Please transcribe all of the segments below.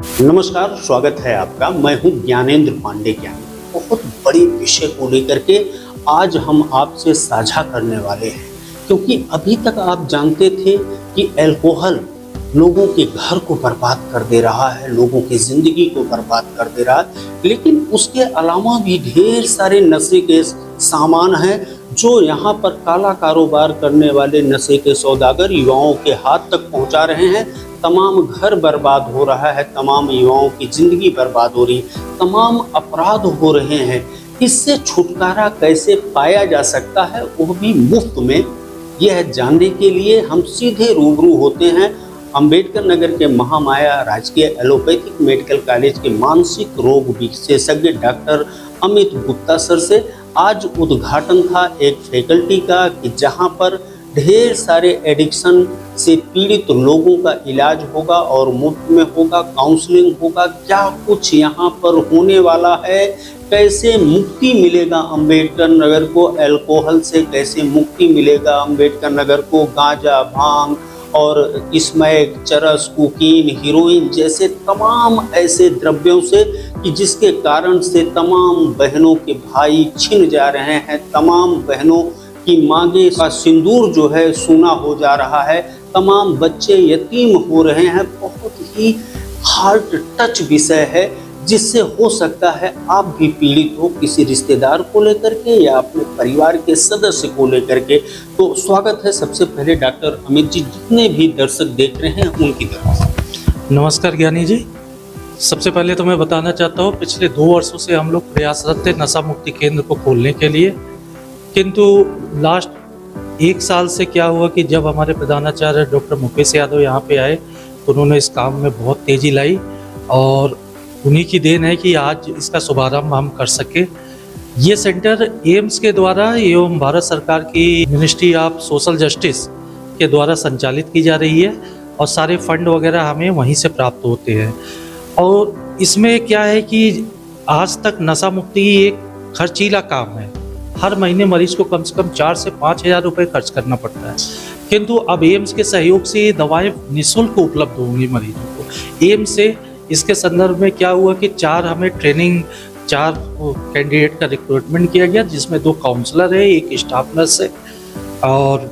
नमस्कार, स्वागत है आपका। मैं हूं ज्ञानेंद्र पांडे। बहुत बड़े विषय को लेकर के आज हम आपसे साझा करने वाले हैं, क्योंकि अभी तक आप जानते थे कि अल्कोहल लोगों के घर को बर्बाद कर दे रहा है, लोगों की जिंदगी को बर्बाद कर दे रहा है, लेकिन उसके अलावा भी ढेर सारे नशे के सामान हैं जो यहाँ पर काला कारोबार करने वाले नशे के सौदागर युवाओं के हाथ तक पहुँचा रहे हैं। तमाम घर बर्बाद हो रहा है, तमाम युवाओं की जिंदगी बर्बाद हो रही है, तमाम अपराध हो रहे हैं। इससे छुटकारा कैसे पाया जा सकता है, वो भी मुफ्त में, यह जानने के लिए हम सीधे रूबरू होते हैं अंबेडकर नगर के महामाया राजकीय एलोपैथिक मेडिकल कॉलेज के मानसिक रोग विशेषज्ञ डॉक्टर अमित गुप्ता सर से। आज उद्घाटन था एक फैकल्टी का कि जहां पर ढेर सारे एडिक्शन से पीड़ित लोगों का इलाज होगा और मुफ्त में होगा, काउंसलिंग होगा। क्या कुछ यहाँ पर होने वाला है, कैसे मुक्ति मिलेगा अंबेडकर नगर को अल्कोहल से, कैसे मुक्ति मिलेगा अंबेडकर नगर को गांजा, भांग और स्मैक, चरस, कोकीन, हीरोइन जैसे तमाम ऐसे द्रव्यों से कि जिसके कारण से तमाम बहनों के भाई छिन जा रहे हैं, तमाम बहनों की मांगे का सिंदूर जो है सूना हो जा रहा है, तमाम बच्चे यतीम हो रहे हैं। बहुत ही हार्ट टच विषय है, जिससे हो सकता है आप भी पीड़ित हो किसी रिश्तेदार को लेकर के या अपने परिवार के सदस्य को लेकर के। तो स्वागत है सबसे पहले डॉक्टर अमित जी, जितने भी दर्शक देख रहे हैं उनकी तरफ से। नमस्कार ज्ञानी जी। सबसे पहले तो मैं बताना चाहता हूँ, पिछले 2 वर्षों से हम लोग प्रयासरत थे नशा मुक्ति केंद्र को खोलने के लिए, किंतु लास्ट 1 साल से क्या हुआ कि जब हमारे प्रधानाचार्य डॉक्टर मुकेश यादव यहाँ पे आए तो उन्होंने इस काम में बहुत तेज़ी लाई और उन्हीं की देन है कि आज इसका शुभारंभ हम कर सके। ये सेंटर एम्स के द्वारा एवं भारत सरकार की मिनिस्ट्री ऑफ सोशल जस्टिस के द्वारा संचालित की जा रही है और सारे फंड वगैरह हमें वहीं से प्राप्त होते हैं। और इसमें क्या है कि आज तक नशा मुक्ति एक खर्चीला काम है। हर महीने मरीज को कम से कम 4 से 5 हज़ार रुपये खर्च करना पड़ता है, किंतु अब एम्स के सहयोग से ये दवाएं निःशुल्क उपलब्ध होंगी मरीजों को। एम्स से इसके संदर्भ में क्या हुआ कि 4 कैंडिडेट का रिक्रूटमेंट किया गया, जिसमें 2 काउंसलर है, 1 स्टाफ नर्स है और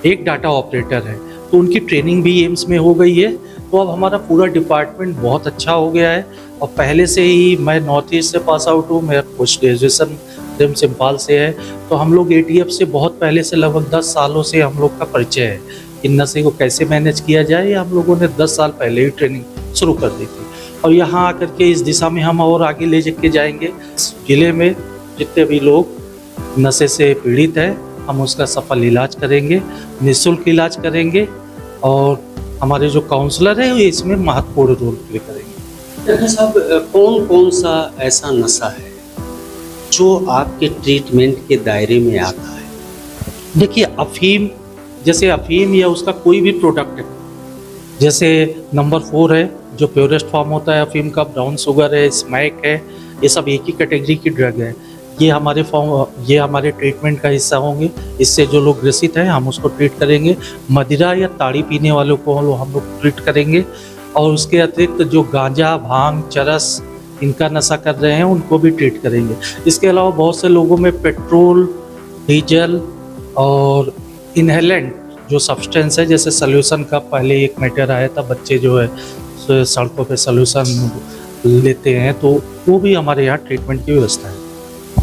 1 डाटा ऑपरेटर है। तो उनकी ट्रेनिंग भी एम्स में हो गई है। तो अब हमारा पूरा डिपार्टमेंट बहुत अच्छा हो गया है और पहले से ही मैं नॉर्थ ईस्ट से पास आउट हूँ, मेरा पोस्ट ग्रेजुएशन रिम्स इम्फाल से है। तो हम लोग ATF से बहुत पहले से लगभग 10 सालों से हम लोग का परिचय है कि नशे को कैसे मैनेज किया जाए। हम लोगों ने 10 साल पहले ही ट्रेनिंग शुरू कर दी थी और यहाँ आकर के इस दिशा में हम और आगे ले के जाएंगे। जिले में जितने भी लोग नशे से पीड़ित हैं, हम उसका सफल इलाज करेंगे, निःशुल्क इलाज करेंगे और हमारे जो काउंसलर हैं ये इसमें महत्वपूर्ण रोल प्ले करेंगे। डॉक्टर साहब, कौन कौन सा ऐसा नशा है जो आपके ट्रीटमेंट के दायरे में आता है? देखिए, अफीम, जैसे अफीम या उसका कोई भी प्रोडक्ट है, जैसे नंबर 4 है जो प्योरेस्ट फॉर्म होता है अफीम का, ब्राउन शुगर है, स्मैक है, ये सब एक ही कैटेगरी की ड्रग है। ये हमारे ट्रीटमेंट का हिस्सा होंगे। इससे जो लोग ग्रसित हैं हम उसको ट्रीट करेंगे। मदिरा या ताड़ी पीने वालों को हम लोग ट्रीट करेंगे और उसके अतिरिक्त जो गांजा, भांग, चरस इनका नशा कर रहे हैं उनको भी ट्रीट करेंगे। इसके अलावा बहुत से लोगों में पेट्रोल, डीजल और इनहेलेंट जो सब्सटेंस है, जैसे सॉल्यूशन का पहले एक मैटर आया था, बच्चे जो है सड़कों पे सॉल्यूशन लेते हैं, तो वो भी हमारे यहाँ ट्रीटमेंट की व्यवस्था है।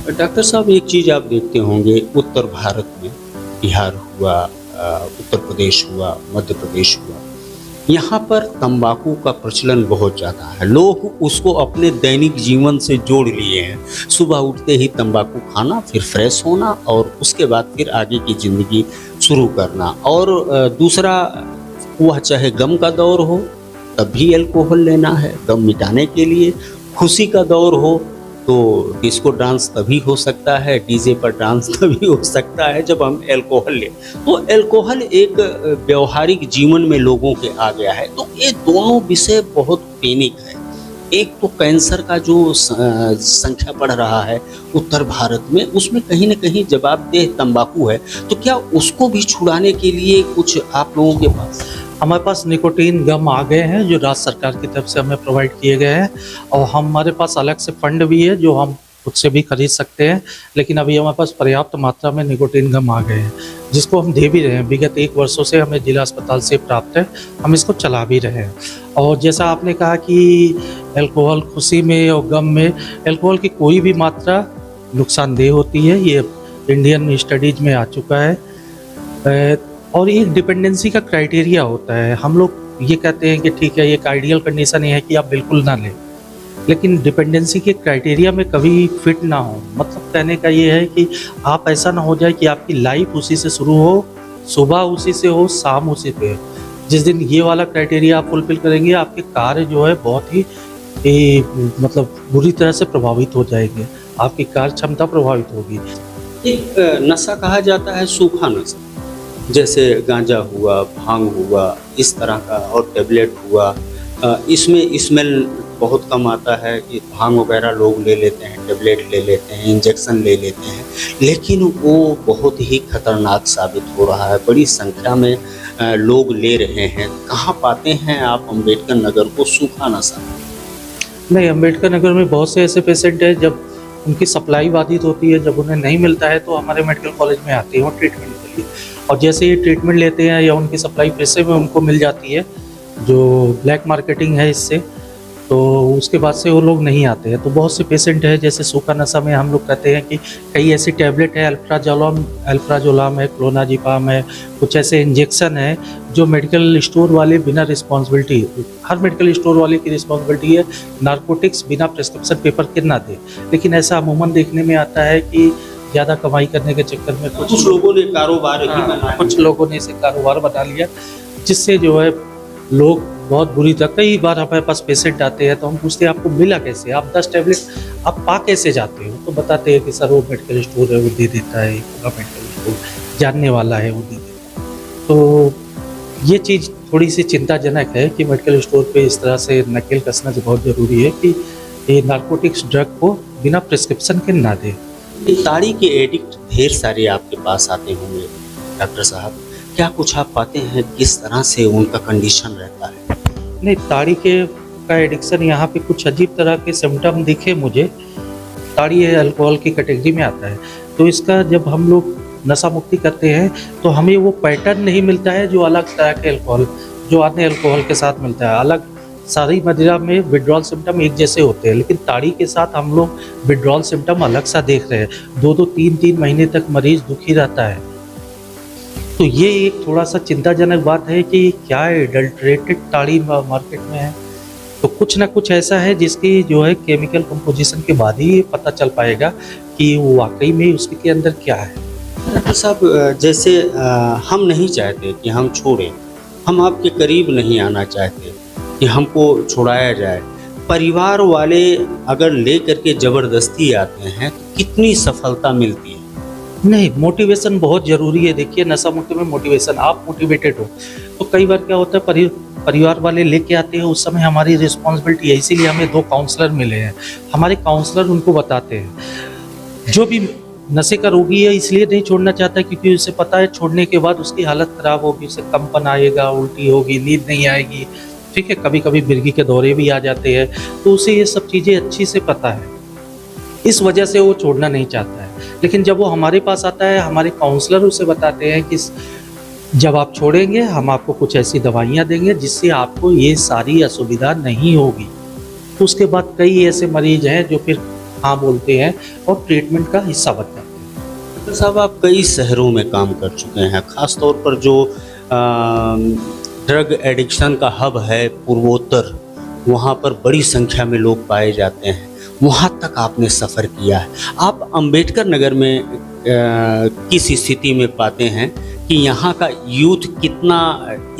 डॉक्टर साहब, एक चीज़ आप देखते होंगे, उत्तर भारत में बिहार हुआ, उत्तर प्रदेश हुआ, मध्य प्रदेश हुआ, यहाँ पर तंबाकू का प्रचलन बहुत ज़्यादा है। लोग उसको अपने दैनिक जीवन से जोड़ लिए हैं। सुबह उठते ही तंबाकू खाना, फिर फ्रेश होना और उसके बाद फिर आगे की ज़िंदगी शुरू करना। और दूसरा, वह चाहे गम का दौर हो तब भी अल्कोहल लेना है गम मिटाने के लिए, खुशी का दौर हो तो डिस्को डांस तभी हो सकता है, डीजे पर डांस तभी हो सकता है जब हम अल्कोहल लें। तो अल्कोहल एक व्यवहारिक जीवन में लोगों के आ गया है। तो ये दोनों विषय बहुत पैनिक है। एक तो कैंसर का जो संख्या बढ़ रहा है उत्तर भारत में, उसमें कहीं ना कहीं जवाबदेह तंबाकू है। तो क्या उसको भी छुड़ाने के लिए कुछ आप लोगों के पास? हमारे पास निकोटीन गम आ गए हैं जो राज्य सरकार की तरफ से हमें प्रोवाइड किए गए हैं, और हमारे पास अलग से फंड भी है जो हम खुद से भी खरीद सकते हैं। लेकिन अभी हमारे पास पर्याप्त मात्रा में निकोटीन गम आ गए हैं जिसको हम दे भी रहे हैं। विगत 1 वर्षों से हमें जिला अस्पताल से प्राप्त है, हम इसको चला भी रहे हैं। और जैसा आपने कहा कि अल्कोहल खुशी में और गम में, अल्कोहल की कोई भी मात्रा नुकसानदेह होती है, ये इंडियन स्टडीज में आ चुका है। और एक डिपेंडेंसी का क्राइटेरिया होता है। हम लोग ये कहते हैं कि ठीक है, ये एक आइडियल कंडीशन है कि आप बिल्कुल ना लें, लेकिन डिपेंडेंसी के क्राइटेरिया में कभी फिट ना हो। मतलब कहने का ये है कि आप ऐसा ना हो जाए कि आपकी लाइफ उसी से शुरू हो, सुबह उसी से हो, शाम उसी पे हो। जिस दिन ये वाला क्राइटेरिया आप फुलफिल करेंगे, आपके कार्य जो है बहुत ही मतलब बुरी तरह से प्रभावित हो जाएंगे, आपकी कार्य क्षमता प्रभावित होगी। एक नशा कहा जाता है सूखा नशा, जैसे गांजा हुआ, भांग हुआ, इस तरह का, और टेबलेट हुआ। इसमें स्मेल बहुत कम आता है कि भांग वगैरह लोग ले लेते हैं, टेबलेट ले लेते हैं, इंजेक्शन ले लेते हैं, लेकिन वो बहुत ही खतरनाक साबित हो रहा है। बड़ी संख्या में लोग ले रहे हैं। कहाँ पाते हैं आप अम्बेडकर नगर को सूखा नशा? नहीं, अम्बेडकर नगर में बहुत से ऐसे पेशेंट हैं जब उनकी सप्लाई बाधित होती है, जब उन्हें नहीं मिलता है तो हमारे मेडिकल कॉलेज में आते हैं और ट्रीटमेंट के लिए। और जैसे ये ट्रीटमेंट लेते हैं या उनकी सप्लाई पैसे में उनको मिल जाती है, जो ब्लैक मार्केटिंग है इससे, तो उसके बाद से वो लोग नहीं आते हैं। तो बहुत से पेशेंट हैं, जैसे सूखा नशा में हम लोग कहते हैं कि कई ऐसी टैबलेट है, अल्प्राजोलाम है, क्लोनाजिपाम है, कुछ ऐसे इंजेक्शन है जो मेडिकल स्टोर वाले बिना रिस्पॉन्सिबिलिटी, हर मेडिकल स्टोर वाले की रिस्पॉन्सिबिलिटी है नारकोटिक्स बिना प्रिस्क्रिप्शन पेपर के ना दे। लेकिन ऐसा अमूमन देखने में आता है कि ज़्यादा कमाई करने के चक्कर में कुछ लोगों ने कारोबार ही बनाया, कुछ लोगों ने इसे कारोबार बना लिया, जिससे जो है लोग बहुत बुरी तरह, कई बार हमारे पास पेशेंट आते हैं तो हम पूछते हैं आपको मिला कैसे, आप 10 टैबलेट आप पा कैसे जाते हो? तो बताते हैं कि सर वो मेडिकल स्टोर है वो दे देता है, पूरा मेडिकल स्टोर जानने वाला है वो दे देता है। तो ये चीज़ थोड़ी सी चिंताजनक है कि मेडिकल स्टोर पे इस तरह से नकेल कसना तो बहुत ज़रूरी है कि ये नारकोटिक्स ड्रग को बिना प्रिस्क्रिप्शन के ना दे। ताड़ी के एडिक्ट ढेर सारे आपके पास आते होंगे डॉक्टर साहब, क्या कुछ आप पाते हैं किस तरह से उनका कंडीशन रहता है? नहीं, ताड़ी का एडिक्शन यहाँ पे कुछ अजीब तरह के सिम्टम दिखे मुझे। ताड़ी अल्कोहल की कैटेगरी में आता है, तो इसका जब हम लोग नशा मुक्ति करते हैं तो हमें वो पैटर्न नहीं मिलता है जो अलग तरह के अल्कोहल, जो अन्य अल्कोहल के साथ मिलता है। अलग सारी मदिरा में विड्रॉल सिम्टम एक जैसे होते हैं, लेकिन ताड़ी के साथ हम लोग विड्रॉल सिम्टम अलग सा देख रहे हैं। 2-2, 3-3 महीने तक मरीज दुखी रहता है। तो ये एक थोड़ा सा चिंताजनक बात है कि क्या एडल्ट्रेटेड ताड़ी मार्केट में है। तो कुछ ना कुछ ऐसा है जिसकी जो है केमिकल कंपोजिशन के बाद ही पता चल पाएगा कि वो वाकई में उसके अंदर क्या है। डॉक्टर साहब, जैसे हम नहीं चाहते कि हम छोड़ें, हम आपके करीब नहीं आना चाहते कि हमको छुड़ाया जाए, परिवार वाले अगर ले करके ज़बरदस्ती आते हैं तो कितनी सफलता मिलती है? नहीं, मोटिवेशन बहुत ज़रूरी है। देखिए, नशा मुक्ति में मोटिवेशन, आप मोटिवेटेड हो तो कई बार क्या होता है, परिवार वाले लेके आते हैं, उस समय हमारी रिस्पॉन्सिबिलिटी है, इसीलिए हमें 2 काउंसलर मिले हैं। हमारे काउंसलर उनको बताते हैं जो भी नशे का रोगी है इसलिए नहीं छोड़ना चाहता क्योंकि उसे पता है छोड़ने के बाद उसकी हालत ख़राब होगी, उसे कंपन आएगा, उल्टी होगी, नींद नहीं आएगी, ठीक है, कभी कभी मिर्गी के दौरे भी आ जाते हैं, तो उसे ये सब चीज़ें अच्छी से पता है, इस वजह से वो छोड़ना नहीं चाहता है। लेकिन जब वो हमारे पास आता है, हमारे काउंसलर उसे बताते हैं कि जब आप छोड़ेंगे हम आपको कुछ ऐसी दवाइयाँ देंगे जिससे आपको ये सारी असुविधा नहीं होगी। तो उसके बाद कई ऐसे मरीज हैं जो फिर हाँ बोलते हैं और ट्रीटमेंट का हिस्सा बन जाते हैं। डॉक्टर साहब, आप कई शहरों में काम कर चुके हैं, ख़ास तौर पर जो ड्रग एडिक्शन का हब है पूर्वोत्तर, वहाँ पर बड़ी संख्या में लोग पाए जाते हैं, वहाँ तक आपने सफ़र किया है। आप अम्बेडकर नगर में किस स्थिति में पाते हैं कि यहाँ का यूथ कितना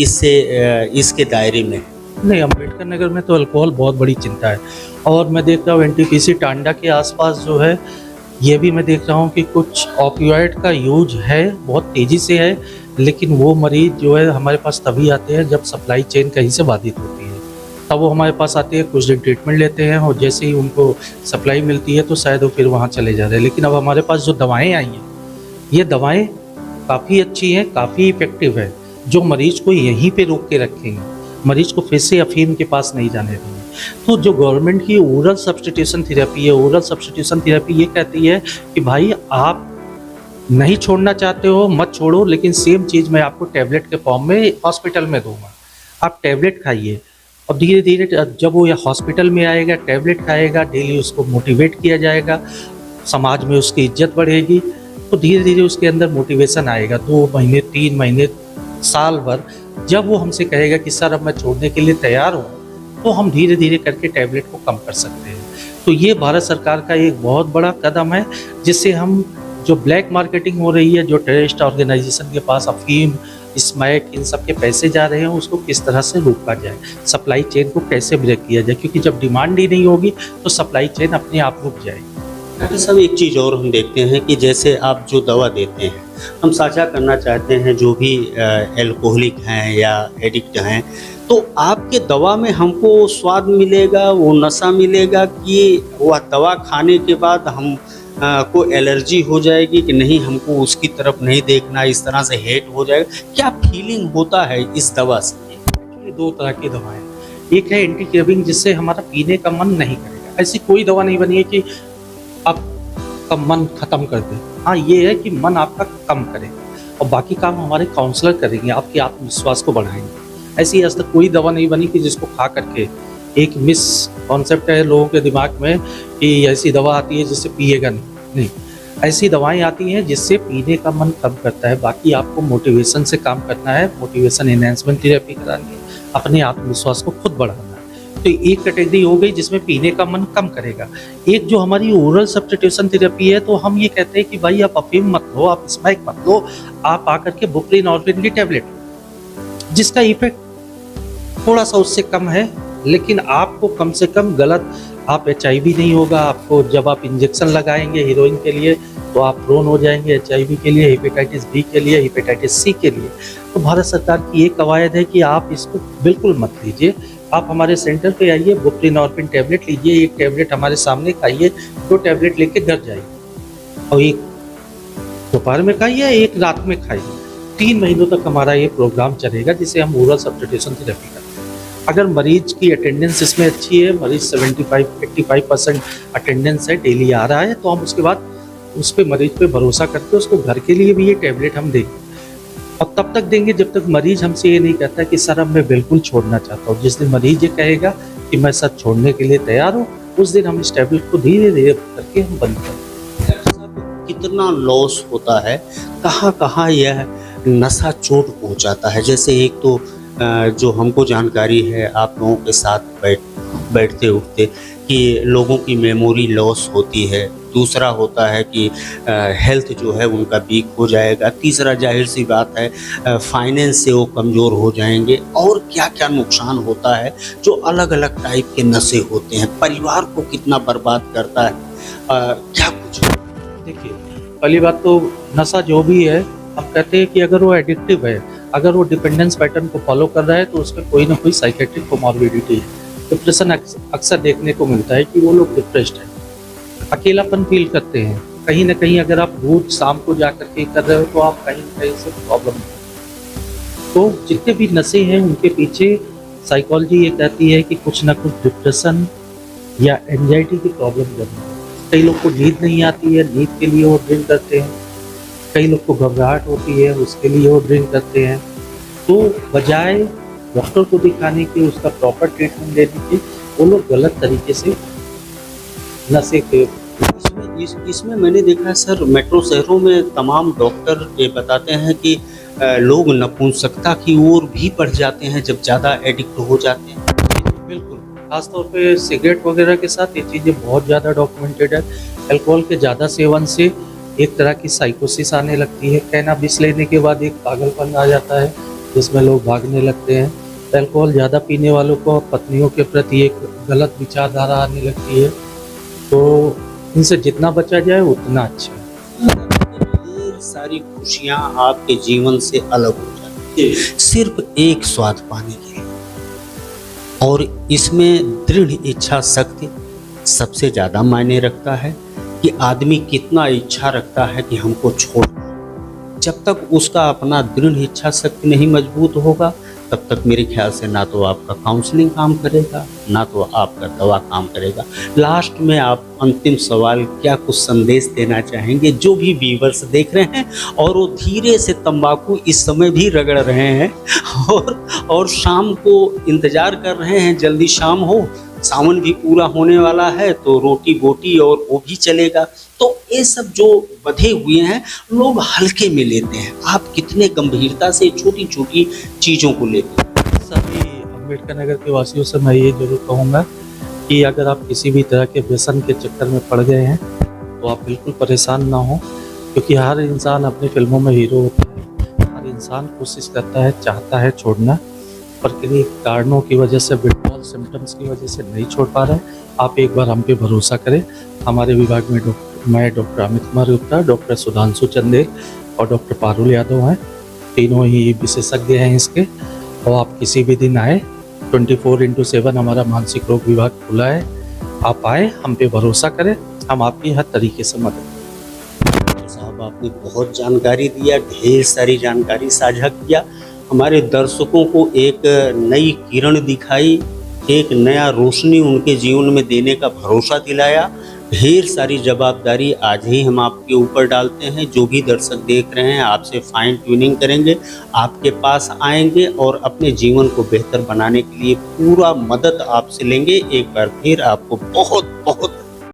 इसके दायरे में है? नहीं, अम्बेडकर नगर में तो अल्कोहल बहुत बड़ी चिंता है, और मैं देख रहा हूँ एनटीपीसी टांडा के आसपास जो है, ये भी मैं देख रहा हूँ कि कुछ ऑपियोइड का यूज है, बहुत तेज़ी से है। लेकिन वो मरीज जो है हमारे पास तभी आते हैं जब सप्लाई चेन कहीं से बाधित होती है, तब वो हमारे पास आते हैं, कुछ दिन ट्रीटमेंट लेते हैं और जैसे ही उनको सप्लाई मिलती है तो शायद वो फिर वहाँ चले जा रहे हैं। लेकिन अब हमारे पास जो दवाएँ आई हैं, ये दवाएँ काफ़ी अच्छी हैं, काफ़ी इफ़ेक्टिव है, जो मरीज को यहीं पे रोक के रखेंगे, मरीज को फिर से अफीम के पास नहीं जाने देंगे। तो जो गवर्नमेंट की ओरल सब्स्टिट्यूशन थेरेपी है, ओरल सब्स्टिट्यूशन थेरेपी ये कहती है कि भाई आप नहीं छोड़ना चाहते हो मत छोड़ो, लेकिन सेम चीज़ मैं आपको टैबलेट के फॉर्म में हॉस्पिटल में दूंगा, आप टैबलेट खाइए। और धीरे धीरे जब वो या हॉस्पिटल में आएगा, टैबलेट खाएगा, डेली उसको मोटिवेट किया जाएगा, समाज में उसकी इज्जत बढ़ेगी, तो धीरे धीरे उसके अंदर मोटिवेशन आएगा। 2 महीने 3 महीने साल भर जब वो हमसे कहेगा कि सर अब मैं छोड़ने के लिए तैयार हूँ, तो हम धीरे धीरे करके टैबलेट को कम कर सकते हैं। तो ये भारत सरकार का एक बहुत बड़ा कदम है, जिससे हम जो ब्लैक मार्केटिंग हो रही है, जो टेररिस्ट ऑर्गेनाइजेशन के पास अफीम, स्मैक, इन सब के पैसे जा रहे हैं, उसको किस तरह से रोका जाए, सप्लाई चेन को कैसे ब्रेक किया जाए, क्योंकि जब डिमांड ही नहीं होगी तो सप्लाई चेन अपने आप रुक जाएगी। डॉक्टर साहब, एक चीज़ और हम देखते हैं कि जैसे आप जो दवा देते हैं, हम साझा करना चाहते हैं जो भी एल्कोहलिक हैं या एडिक्ट हैं, तो आपके दवा में हमको स्वाद मिलेगा, वो नशा मिलेगा कि वह दवा खाने के बाद हम को एलर्जी हो जाएगी कि नहीं, हमको उसकी तरफ नहीं देखना, इस तरह से हेट हो जाएगा, क्या फीलिंग होता है इस दवा से? एक्चुअली 2 तरह की दवाएं, एक है एंटी क्रेविंग जिससे हमारा पीने का मन नहीं करेगा। ऐसी कोई दवा नहीं बनी है कि आपका मन खत्म कर दे। हाँ, ये है कि मन आपका कम करेगा और बाकी काम हमारे काउंसलर करेंगे, आपके आत्मविश्वास को बढ़ाएंगे। ऐसी आज तक कोई दवा नहीं बनी कि जिसको खा करके, एक मिस कॉन्सेप्ट है लोगों के दिमाग में कि ऐसी दवा आती है जिससे पिएगा नहीं, ऐसी दवाएं आती हैं जिससे पीने का मन कम करता है। बाकी आपको मोटिवेशन से काम करना है, मोटिवेशन एनहांसमेंट थेरेपी करानी है, अपने आत्मविश्वास को खुद बढ़ाना है। तो एक कैटेगरी हो गई जिसमें पीने का मन कम करेगा। एक जो हमारी ओरल सब्स्टिट्यूशन थेरेपी है, तो हम ये कहते हैं कि भाई आप अफीम मत लो, आप स्मैक मत लो, आप आकर के बुप्रेनॉर्फिन की टैबलेट, जिसका इफेक्ट थोड़ा सा उससे कम है, लेकिन आपको कम से कम गलत, आप HIV नहीं होगा आपको। जब आप इंजेक्शन लगाएंगे हीरोइन के लिए तो आप प्रोन हो जाएंगे, HIV के लिए, हेपेटाइटिस B के लिए, हेपेटाइटिस C के लिए। तो भारत सरकार की एक कवायद है कि आप इसको बिल्कुल मत लीजिए, आप हमारे सेंटर पे आइए, बुप्रेनॉर्फिन टैबलेट लीजिए, एक टैबलेट हमारे सामने खाइए, 2 टैबलेट लेके घर जाइए, और एक दोपहर में खाइए, एक रात में खाइए। 3 महीनों तक हमारा ये प्रोग्राम चलेगा, जिसे हम ओरल सब्स्टिट्यूशन थेरेपी करते हैं। अगर मरीज की अटेंडेंस इसमें अच्छी है, मरीज 75-85% अटेंडेंस है, डेली आ रहा है, तो हम उसके बाद उस पे मरीज पे भरोसा करके उसको घर के लिए भी ये टैबलेट हम देंगे। और तब तक देंगे जब तक मरीज हमसे ये नहीं कहता कि सर अब मैं बिल्कुल छोड़ना चाहता हूँ। जिस दिन मरीज ये कहेगा कि मैं सर छोड़ने के लिए तैयार हूँ, उस दिन हम इस टैबलेट को धीरे धीरे करके हम बंद करेंगे। कितना लॉस होता है, कहाँ कहाँ यह नशा चोट पहुँचाता है? जैसे एक तो जो हमको जानकारी है आप लोगों के साथ बैठते उठते कि लोगों की मेमोरी लॉस होती है, दूसरा होता है कि हेल्थ जो है उनका वीक हो जाएगा, तीसरा जाहिर सी बात है फाइनेंस से वो कमज़ोर हो जाएंगे, और क्या क्या नुकसान होता है जो अलग अलग टाइप के नशे होते हैं, परिवार को कितना बर्बाद करता है, क्या कुछ? देखिए, पहली बात तो नशा जो भी है, हम कहते हैं कि अगर वो एडिक्टिव है, अगर वो डिपेंडेंस पैटर्न को फॉलो कर रहा है, तो उसमें कोई ना कोई साइकेट्रिक कोमॉर्बिडिटी है। डिप्रेशन अक्सर देखने को मिलता है कि वो लोग डिप्रेस्ड हैं, अकेलापन फील करते हैं। कहीं ना कहीं अगर आप रोज शाम को जा कर के कर रहे हो, तो आप कहीं ना कहीं से प्रॉब्लम है। तो जितने भी नशे हैं उनके पीछे साइकोलॉजी ये कहती है कि कुछ ना कुछ डिप्रेशन या एंजाइटी की प्रॉब्लम करना है। कई लोग को नींद नहीं आती है, नींद के लिए वो ड्रिंक करते हैं। कई लोग को घबराहट होती है, उसके लिए वो ड्रिंक करते हैं। तो बजाय डॉक्टर को दिखाने के, उसका प्रॉपर ट्रीटमेंट देने के, वो लोग गलत तरीके से नशे के। इसमें मैंने देखा है सर, मेट्रो शहरों में तमाम डॉक्टर ये बताते हैं कि लोग नपुंसकता की ओर भी बढ़ जाते हैं जब ज़्यादा एडिक्ट हो जाते हैं। बिल्कुल, खासतौर पे सिगरेट वगैरह के साथ ये चीज़ें बहुत ज़्यादा डॉक्यूमेंटेड है। अल्कोहल के ज़्यादा सेवन से एक तरह की साइकोसिस आने लगती है। कैनाबिस लेने के बाद एक पागलपन आ जाता है जिसमें लोग भागने लगते हैं। अल्कोहल ज़्यादा पीने वालों को पत्नियों के प्रति एक गलत विचारधारा आने लगती है। तो इनसे जितना बचा जाए उतना अच्छा है। ये सारी खुशियाँ आपके जीवन से अलग हो जाती है सिर्फ एक स्वाद पाने के लिए, और इसमें दृढ़ इच्छा शक्ति सबसे ज़्यादा मायने रखता है कि आदमी कितना इच्छा रखता है कि हमको छोड़। जब तक उसका अपना दृढ़ इच्छा शक्ति नहीं मजबूत होगा, तब तक मेरे ख्याल से ना तो आपका काउंसलिंग काम करेगा, ना तो आपका दवा काम करेगा। लास्ट में आप अंतिम सवाल क्या कुछ संदेश देना चाहेंगे जो भी व्यूअर्स देख रहे हैं और वो धीरे से तंबाकू इस समय भी रगड़ रहे हैं और शाम को इंतजार कर रहे हैं जल्दी शाम हो, सावन भी पूरा होने वाला है तो रोटी बोटी और वो भी चलेगा। तो ये सब जो बधे हुए हैं लोग हल्के में लेते हैं, आप कितने गंभीरता से छोटी छोटी चीज़ों को लेते हैं? सभी अम्बेडकर नगर के वासियों से मैं ये जरूर कहूँगा कि अगर आप किसी भी तरह के व्यसन के चक्कर में पड़ गए हैं तो आप बिल्कुल परेशान ना हो, क्योंकि हर इंसान अपनी फिल्मों में हीरो होता है। हर इंसान कोशिश करता है, चाहता है छोड़ना, पर किन्हीं कारणों की वजह से, विड्रॉल सिम्टम्स की वजह से नहीं छोड़ पा रहे हैं। आप एक बार हम पे भरोसा करें। हमारे विभाग में मैं डॉक्टर अमित कुमार गुप्ता, डॉक्टर सुधांशु चंदेल और डॉक्टर पारुल यादव हैं, तीनों ही विशेषज्ञ हैं इसके। और आप किसी भी दिन आए, 24/7 हमारा मानसिक रोग विभाग खुला है। आप आए, हम पे भरोसा करें, हम आपकी हर तरीके से मदद। साहब आपने बहुत जानकारी दिया, ढेर सारी जानकारी साझा किया, हमारे दर्शकों को एक नई किरण दिखाई, एक नया रोशनी उनके जीवन में देने का भरोसा दिलाया। ढेर सारी जवाबदारी आज ही हम आपके ऊपर डालते हैं। जो भी दर्शक देख रहे हैं आपसे फाइन ट्यूनिंग करेंगे, आपके पास आएंगे और अपने जीवन को बेहतर बनाने के लिए पूरा मदद आपसे लेंगे। एक बार फिर आपको बहुत बहुत